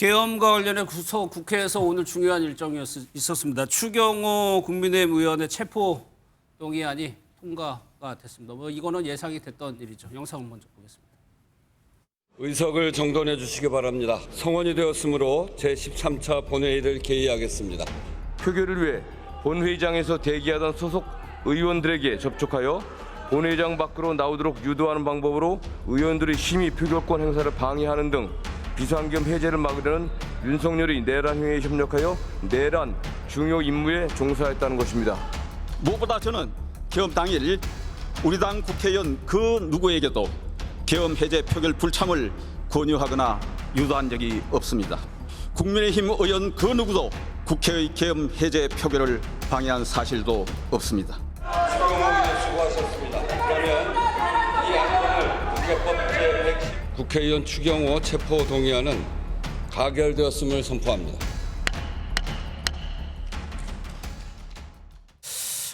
계엄과 관련해 국회에서 오늘 중요한 일정이 있었습니다. 추경호 국민의힘 의원의 체포 동의안이 통과가 됐습니다. 이거는 예상이 됐던 일이죠. 영상을 먼저 보겠습니다. 의석을 정돈해 주시기 바랍니다. 성원이 되었으므로 제13차 본회의를 개의하겠습니다. 표결을 위해 본회의장에서 대기하던 소속 의원들에게 접촉하여 본회의장 밖으로 나오도록 유도하는 방법으로 의원들의 심의 표결권 행사를 방해하는 등 비상겸 해제를 막으려는 윤석열의 내란 행위에 협력하여 내란 중요 임무에 종사했다는 것입니다. 무엇보다 저는 계엄 당일 우리 당 국회의원 그 누구에게도 계엄 해제 표결 불참을 권유하거나 유도한 적이 없습니다. 국민의힘 의원 그 누구도 국회의 계엄 해제 표결을 방해한 사실도 없습니다. 수고하셨습니다. 그러면 이 안건을 국회법 제110 국회의원 추경호 체포 동의안은 가결되었음을 선포합니다.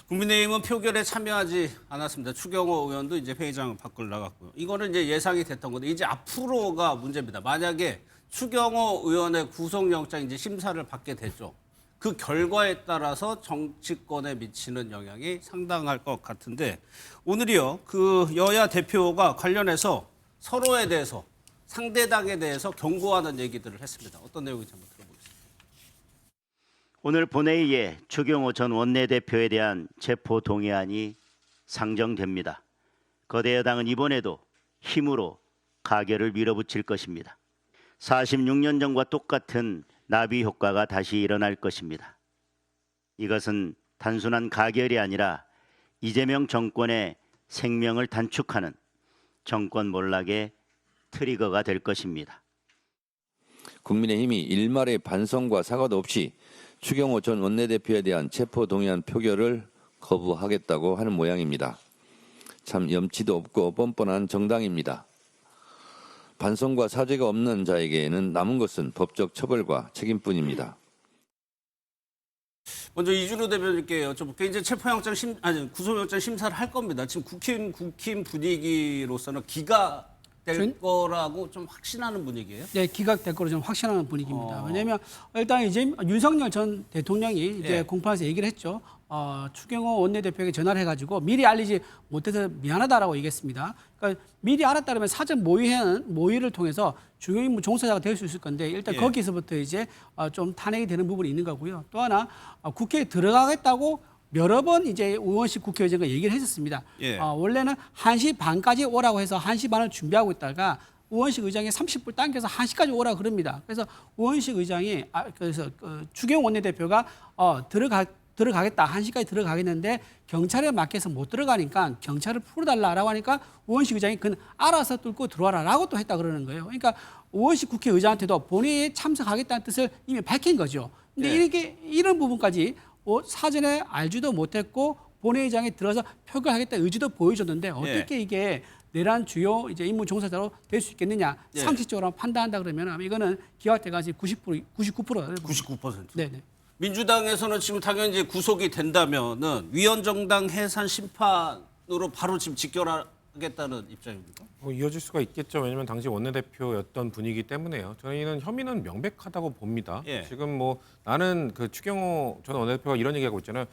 국민의힘은 표결에 참여하지 않았습니다. 추경호 의원도 이제 회의장 밖으로 나갔고요. 이거는 이제 예상이 됐던 건데 이제 앞으로가 문제입니다. 만약에 추경호 의원의 구속영장 이제 심사를 받게 되죠. 그 결과에 따라서 정치권에 미치는 영향이 상당할 것 같은데 오늘이요. 그 여야 대표가 관련해서 서로에 대해서 상대당에 대해서 경고하는 얘기들을 했습니다. 어떤 내용인지 한번 들어보겠습니다. 오늘 본회의에 추경호 전 원내대표에 대한 체포 동의안이 상정됩니다. 거대 여당은 이번에도 힘으로 가결을 밀어붙일 것입니다. 46년 전과 똑같은 나비 효과가 다시 일어날 것입니다. 이것은 단순한 가결이 아니라 이재명 정권의 생명을 단축하는 정권 몰락의 트리거가 될 것입니다. 국민의힘이 일말의 반성과 사과도 없이 추경호 전 원내대표에 대한 체포 동의안 표결을 거부하겠다고 하는 모양입니다. 참 염치도 없고 뻔뻔한 정당입니다. 반성과 사죄가 없는 자에게는 남은 것은 법적 처벌과 책임뿐입니다. 먼저 이준호 대표님께 여쭤볼게요. 이제 체포영장 구속영장 심사를 할 겁니다. 지금 국힘 분위기로서는 기각될 거라고 좀 확신하는 분위기예요? 네, 기각될 거로 좀 확신하는 분위기입니다. 왜냐하면 일단 이제 윤석열 전 대통령이 이제 공판에서 얘기를 했죠. 추경호 원내대표에게 전화를 해가지고 미리 알리지 못해서 미안하다라고 얘기했습니다. 그러니까 미리 알았다면 사전 모의를 통해서 중요 임무 종사자가 될 수 있을 건데 일단 거기서부터 이제 좀 탄핵이 되는 부분이 있는 거고요. 또 하나 국회에 들어가겠다고 여러 번 이제 우원식 국회의장과 얘기를 했었습니다. 원래는 1시 반까지 오라고 해서 1시 반을 준비하고 있다가 우원식 의장이 30분 당겨서 1시까지 오라고 그럽니다. 그래서 우원식 의장이 그래서 추경호 원내대표가 들어가겠다. 1시까지 들어가겠는데 경찰에 맡겨서 못 들어가니까 경찰을 풀어달라라고 하니까 우원식 의장이 그건 알아서 뚫고 들어와라라고 또 했다 그러는 거예요. 그러니까 우원식 국회의장한테도 본인이 참석하겠다는 뜻을 이미 밝힌 거죠. 근데 이런 부분까지 사전에 알지도 못했고 본회의장에 들어서 표결하겠다 의지도 보여줬는데 어떻게 이게 내란 주요 이제 임무 종사자로 될 수 있겠느냐 상식적으로 판단한다 그러면 이거는 기각돼가지고 99%. 99%. 네네. 민주당에서는 지금 당연히 이제 구속이 된다면은 위헌정당 해산 심판으로 바로 지금 직결하겠다는 입장입니까? 이어질 수가 있겠죠. 왜냐하면 당시 원내대표였던 분위기 때문에요. 저희는 혐의는 명백하다고 봅니다. 지금 뭐 나는 그 추경호 전 원내대표가 이런 얘기하고 있잖아요.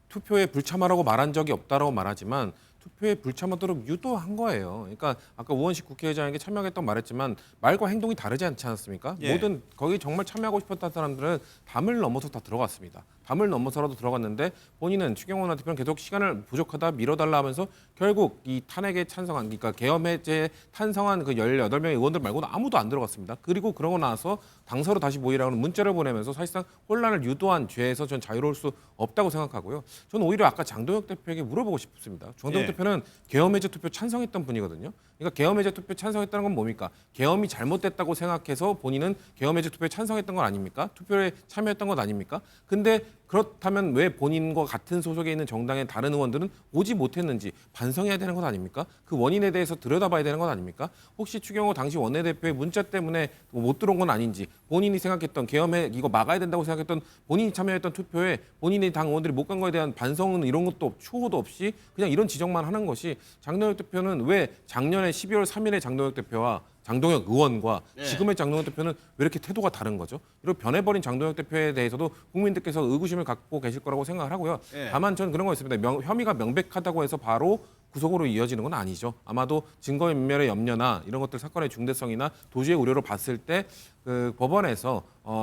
투표에 불참하라고 말한 적이 없다라고 말하지만 투표에 불참하도록 유도한 거예요. 그러니까 아까 우원식 국회의장에게 참여하겠다고 말했지만 말과 행동이 다르지 않지 않았습니까? 모든 거기 정말 참여하고 싶었던 사람들은 담을 넘어서 다 들어갔습니다. 담을 넘어서라도 들어갔는데 본인은 추경호 대표는 계속 시간을 부족하다 밀어달라 하면서 결국 이 탄핵에 찬성한 그러니까 계엄해제에 찬성한 그 18명의 의원들 말고는 아무도 안 들어갔습니다. 그리고 그러고 나서 당사로 다시 모이라는 문자를 보내면서 사실상 혼란을 유도한 죄에서 전 자유로울 수 없다고 생각하고요. 저는 오히려 아까 장동혁 대표에게 물어보고 싶습니다. 장동혁 대표는 계엄해제 투표 찬성했던 분이거든요. 그러니까 계엄해제 투표 찬성했다는 건 뭡니까? 계엄이 잘못됐다고 생각해서 본인은 계엄해제 투표에 찬성했던 건 아닙니까? 투표에 참여했던 건 아닙니까? 근데 그렇다면 왜 본인과 같은 소속에 있는 정당의 다른 의원들은 오지 못했는지 반성해야 되는 것 아닙니까? 그 원인에 대해서 들여다봐야 되는 것 아닙니까? 혹시 추경호 당시 원내대표의 문자 때문에 못 들어온 건 아닌지 본인이 생각했던 계엄에 이거 막아야 된다고 생각했던 본인이 참여했던 투표에 본인의 당 의원들이 못 간 거에 대한 반성은 이런 것도 추호도 없이 그냥 이런 지적만 하는 것이 장동혁 대표는 왜 작년에 12월 3일에 장동혁 대표와 장동혁 의원과 네. 지금의 장동혁 대표는 왜 이렇게 태도가 다른 거죠? 그리고 변해버린 장동혁 대표에 대해서도 국민들께서 의구심을 갖고 계실 거라고 생각을 하고요. 네. 다만 전 그런 거 있습니다. 혐의가 명백하다고 해서 바로 구속으로 이어지는 건 아니죠. 아마도 증거인멸의 염려나 이런 것들 사건의 중대성이나 도주의 우려로 봤을 때 그 법원에서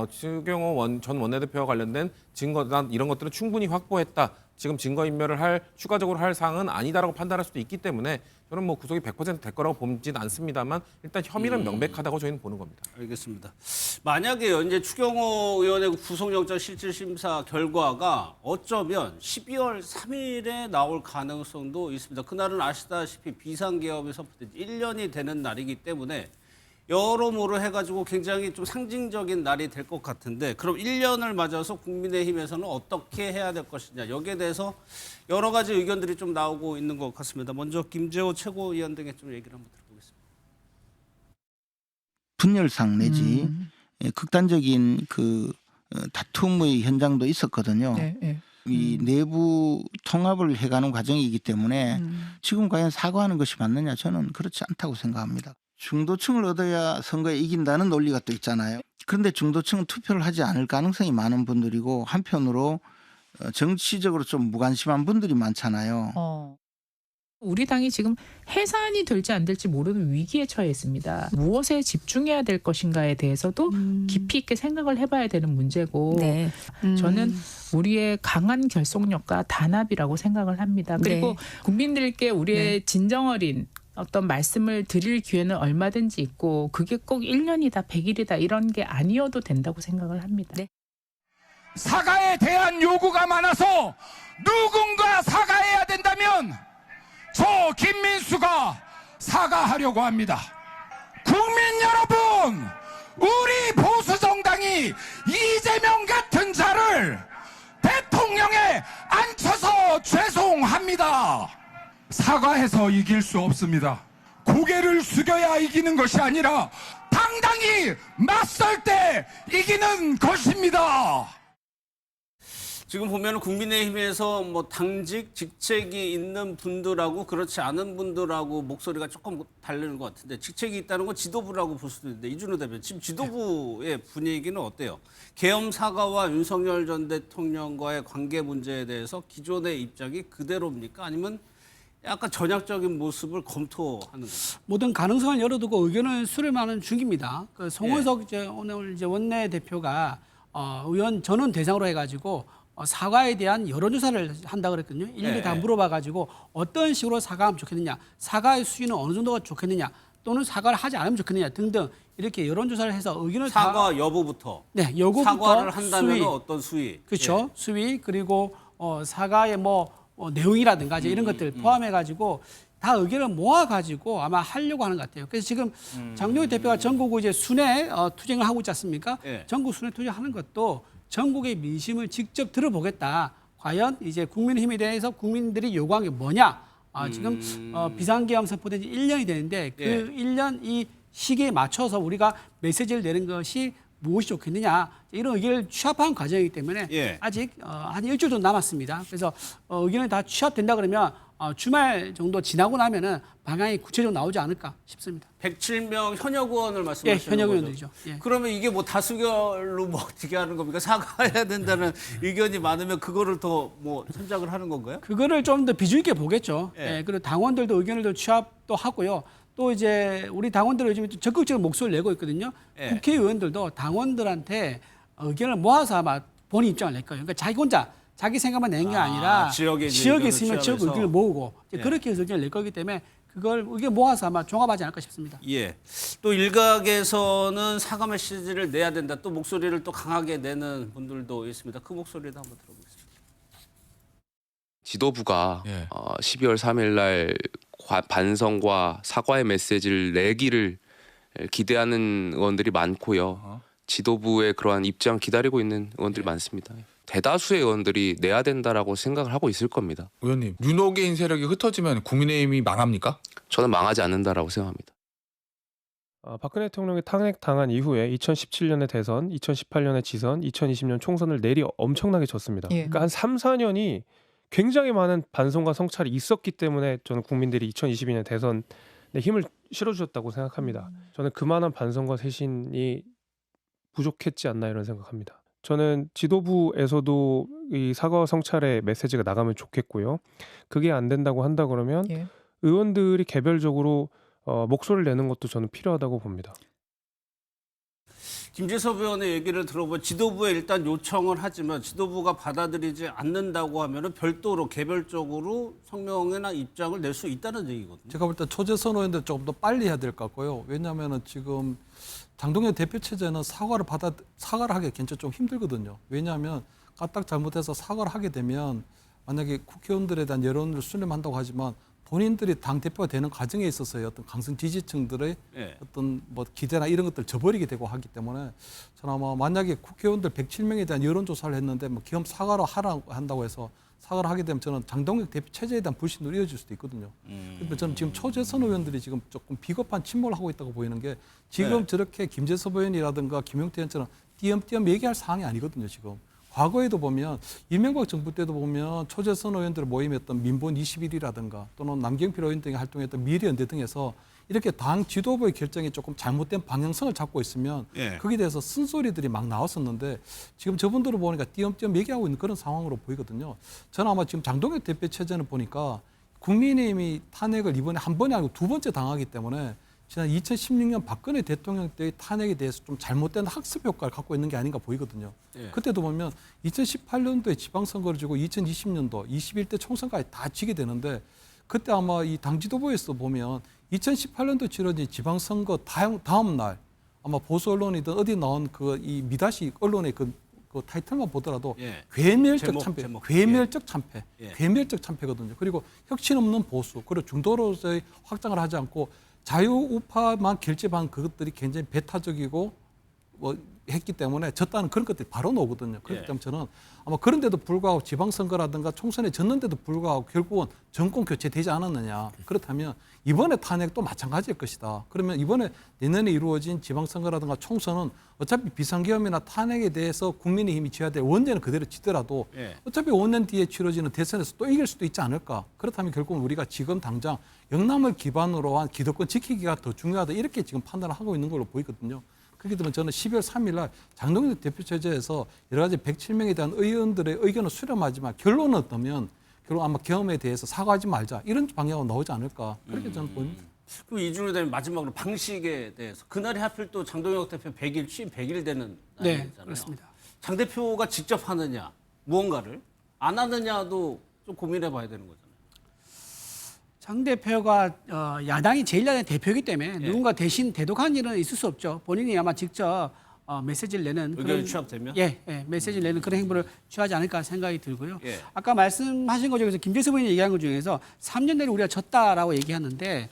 추경호 전 원내대표와 관련된 증거나 이런 것들은 충분히 확보했다. 지금 증거인멸을 추가적으로 할 사항은 아니다라고 판단할 수도 있기 때문에 저는 뭐 구속이 100% 될 거라고 보진 않습니다만 일단 혐의는 명백하다고 저희는 보는 겁니다. 알겠습니다. 만약에 이제 추경호 의원의 구속영장 실질심사 결과가 어쩌면 12월 3일에 나올 가능성도 있습니다. 그날은 아시다시피 비상계엄이 선포된 1년이 되는 날이기 때문에 여러모로 해가지고 굉장히 좀 상징적인 날이 될 것 같은데 그럼 1년을 맞아서 국민의힘에서는 어떻게 해야 될 것이냐 여기에 대해서 여러 가지 의견들이 좀 나오고 있는 것 같습니다. 먼저 김재호 최고위원 등의 좀 얘기를 한번 들어보겠습니다. 분열상 내지 극단적인 그 다툼의 현장도 있었거든요. 이 내부 통합을 해가는 과정이기 때문에 지금 과연 사과하는 것이 맞느냐 저는 그렇지 않다고 생각합니다. 중도층을 얻어야 선거에 이긴다는 논리가 또 있잖아요. 그런데 중도층은 투표를 하지 않을 가능성이 많은 분들이고 한편으로 정치적으로 좀 무관심한 분들이 많잖아요. 우리 당이 지금 해산이 될지 안 될지 모르는 위기에 처해 있습니다. 무엇에 집중해야 될 것인가에 대해서도 깊이 있게 생각을 해봐야 되는 문제고 저는 우리의 강한 결속력과 단합이라고 생각을 합니다. 그리고 국민들께 우리의 진정어린 어떤 말씀을 드릴 기회는 얼마든지 있고 그게 꼭 1년이다 100일이다 이런 게 아니어도 된다고 생각을 합니다. 사과에 대한 요구가 많아서 누군가 사과해야 된다면 저 김민수가 사과하려고 합니다. 국민 여러분, 우리 보수정당이 이재명 같은 자를 대통령에 앉혀서 죄송합니다. 사과해서 이길 수 없습니다. 고개를 숙여야 이기는 것이 아니라 당당히 맞설 때 이기는 것입니다. 지금 보면 국민의힘에서 뭐 당직 직책이 있는 분들하고 그렇지 않은 분들하고 목소리가 조금 다르는 것 같은데 직책이 있다는 건 지도부라고 볼 수도 있는데 이준호 대표 지금 지도부의 분위기는 어때요? 계엄 사과와 윤석열 전 대통령과의 관계 문제에 대해서 기존의 입장이 그대로입니까? 아니면 약간 전향적인 모습을 검토하는 겁니다. 모든 가능성을 열어두고 의견을 수렴하는 중입니다. 그 송원석 오늘 이제 원내대표가 의원 전원 대상으로 해가지고 사과에 대한 여론조사를 한다 그랬거든요. 일일이 다 물어봐가지고 어떤 식으로 사과하면 좋겠느냐, 사과의 수위는 어느 정도가 좋겠느냐, 또는 사과를 하지 않으면 좋겠느냐 등등 이렇게 여론조사를 해서 의견을 사과 여부부터. 네, 여부부터 사과를 한다면 수위, 어떤 수위? 그렇죠. 수위 그리고 사과의 내용이라든가 이제 이런 것들 포함해가지고 다 의견을 모아가지고 아마 하려고 하는 것 같아요. 그래서 지금 장동혁 대표가 전국 이제 순회 투쟁을 하고 있지 않습니까? 전국 순회 투쟁하는 것도 전국의 민심을 직접 들어보겠다. 과연 이제 국민의힘에 대해서 국민들이 요구한 게 뭐냐? 지금 비상계엄 선포된 지 1년이 되는데 그 1년 이 시기에 맞춰서 우리가 메시지를 내는 것이 무엇이 좋겠느냐 이런 의견을 취합한 과정이기 때문에 아직 한 일주일 정도 남았습니다. 그래서 의견이 다 취합된다 그러면 주말 정도 지나고 나면은 방향이 구체적으로 나오지 않을까 싶습니다. 107명 현역 의원을 말씀하시는 거죠? 현역 의원들이죠. 그러면 이게 뭐 다수결로 뭐 어떻게 하는 겁니까? 사과해야 된다는 의견이 많으면 그거를 더 뭐 선작을 하는 건가요? 그거를 좀 더 비중 있게 보겠죠. 그리고 당원들도 의견을 더 취합도 하고요. 또 이제 우리 당원들 요즘 적극적인 목소리를 내고 있거든요. 국회의원들도 당원들한테 의견을 모아서 아마 본인 입장을 낼 거예요. 그러니까 자기 혼자 자기 생각만 내는 게 아니라 지역에 있으면 지역 의견을 모으고 그렇게 해서 의견을 낼 거기 때문에 그걸 의견 모아서 아마 종합하지 않을까 싶습니다. 또 일각에서는 사과 메시지를 내야 된다. 또 목소리를 또 강하게 내는 분들도 있습니다. 그 목소리도 한번 들어보겠습니다. 지도부가 12월 3일 날 반성과 사과의 메시지를 내기를 기대하는 의원들이 많고요. 지도부의 그러한 입장 기다리고 있는 의원들이 많습니다. 대다수의 의원들이 내야 된다라고 생각을 하고 있을 겁니다. 의원님, 윤호개인 세력이 흩어지면 국민의힘이 망합니까? 저는 망하지 않는다라고 생각합니다. 박근혜 대통령이 탄핵당한 이후에 2017년에 대선, 2018년에 지선, 2020년 총선을 내리 엄청나게 졌습니다. 그러니까 한 3, 4년이 굉장히 많은 반성과 성찰이 있었기 때문에 저는 국민들이 2022년 대선에 힘을 실어주셨다고 생각합니다. 저는 그만한 반성과 쇄신이 부족했지 않나 이런 생각합니다. 저는 지도부에서도 이 사과와 성찰의 메시지가 나가면 좋겠고요. 그게 안 된다고 한다 그러면 의원들이 개별적으로 목소리를 내는 것도 저는 필요하다고 봅니다. 김재섭 의원의 얘기를 들어보면 지도부에 일단 요청을 하지만 지도부가 받아들이지 않는다고 하면은 별도로 개별적으로 성명이나 입장을 낼 수 있다는 얘기거든요. 제가 볼 때 초재선 의원들 조금 더 빨리 해야 될 것 같고요. 왜냐하면은 지금 장동혁 대표 체제는 사과를 하기 굉장히 좀 힘들거든요. 왜냐하면 까딱 잘못해서 사과를 하게 되면 만약에 국회의원들에 대한 여론을 수렴한다고 하지만 본인들이 당 대표가 되는 과정에 있어서의 어떤 강성 지지층들의 어떤 뭐 기대나 이런 것들 저버리게 되고 하기 때문에 저는 아마 만약에 국회의원들 107명에 대한 여론조사를 했는데 뭐 기업 사과로 하라고 한다고 해서 사과를 하게 되면 저는 장동혁 대표 체제에 대한 불신으로 이어질 수도 있거든요. 그래서 저는 지금 초재선 의원들이 지금 조금 비겁한 침몰을 하고 있다고 보이는 게 지금 저렇게 김재섭 의원이라든가 김용태 의원처럼 띄엄띄엄 얘기할 사항이 아니거든요, 지금. 과거에도 보면 이명박 정부 때도 보면 초재선 의원들 모임이었던 민본 21이라든가 또는 남경필 의원 등이 활동했던 미래연대 등에서 이렇게 당 지도부의 결정이 조금 잘못된 방향성을 잡고 있으면 거기에 대해서 쓴소리들이 막 나왔었는데 지금 저분들을 보니까 띄엄띄엄 얘기하고 있는 그런 상황으로 보이거든요. 저는 아마 지금 장동혁 대표 체제는 보니까 국민의힘이 탄핵을 이번에 한 번이 아니고 두 번째 당하기 때문에 지난 2016년 박근혜 대통령 때의 탄핵에 대해서 좀 잘못된 학습 효과를 갖고 있는 게 아닌가 보이거든요. 그때도 보면 2018년도에 지방선거를 지고 2020년도 21대 총선까지 다 지게 되는데 그때 아마 이 당 지도부에서 보면 2018년도 치러진 지방선거 다음 날 아마 보수 언론이든 어디 나온 그 이 미다시 언론의 그 타이틀만 보더라도 괴멸적 참패, 괴멸적 참패, 괴멸적 참패거든요. 그리고 혁신 없는 보수, 그리고 중도로서의 확장을 하지 않고 자유우파만 결집한 그것들이 굉장히 배타적이고 뭐 했기 때문에 졌다는 그런 것들이 바로 나오거든요. 그렇기 때문에 저는 아마 그런데도 불구하고 지방선거라든가 총선에 졌는데도 불구하고 결국은 정권 교체되지 않았느냐. 그렇다면 이번에 탄핵도 마찬가지일 것이다. 그러면 이번에 내년에 이루어진 지방선거라든가 총선은 어차피 비상계엄이나 탄핵에 대해서 국민의힘이 져야 될 원죄는 그대로 지더라도 어차피 5년 뒤에 치러지는 대선에서 또 이길 수도 있지 않을까. 그렇다면 결국은 우리가 지금 당장 영남을 기반으로 한 기득권 지키기가 더 중요하다. 이렇게 지금 판단을 하고 있는 걸로 보이거든요. 그렇기 때문에 저는 12월 3일 날 장동혁 대표 체제에서 여러 가지 107명에 대한 의원들의 의견을 수렴하지만 결론은 어떠면 결국 아마 계엄에 대해서 사과하지 말자 이런 방향으로 나오지 않을까 그렇게 저는 보입니다. 그럼 이주로 되면 마지막으로 방식에 대해서 그날이 하필 또 장동혁 대표 100일 취임 100일 되는 날이잖아요. 네, 그렇습니다. 장 대표가 직접 하느냐 무언가를 안 하느냐도 좀 고민해봐야 되는 거잖아요. 장 대표가 야당이 제1야당의 대표이기 때문에 누군가 대신 대독하는 일은 있을 수 없죠. 본인이 아마 직접 메시지를 내는 의견이 취합되면? 메시지를 내는 그런 행보를 취하지 않을까 생각이 들고요. 아까 말씀하신 것 중에서 김재섭 의원이 얘기한 것 중에서 3년 내로 우리가 졌다라고 얘기하는데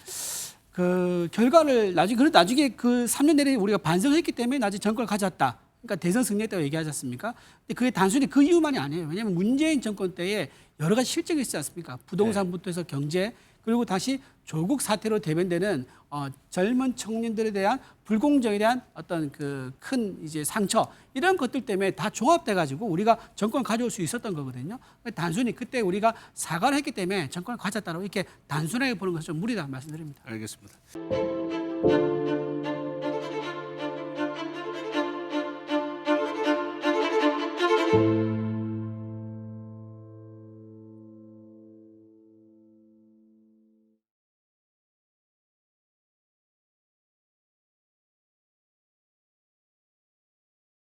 그 결과를 나중에 그 3년 내에 우리가 반성했기 때문에 나중에 정권을 가져왔다. 그러니까 대선 승리했다고 얘기하지 않습니까? 근데 그게 단순히 그 이유만이 아니에요. 왜냐하면 문재인 정권 때에 여러 가지 실적이 있지 않습니까? 부동산부터 해서 경제 그리고 다시 조국 사태로 대변되는 젊은 청년들에 대한 불공정에 대한 어떤 그 큰 이제 상처 이런 것들 때문에 다 종합돼 가지고 우리가 정권을 가져올 수 있었던 거거든요. 단순히 그때 우리가 사과를 했기 때문에 정권을 가졌다고 이렇게 단순하게 보는 것은 좀 무리다 말씀드립니다. 알겠습니다.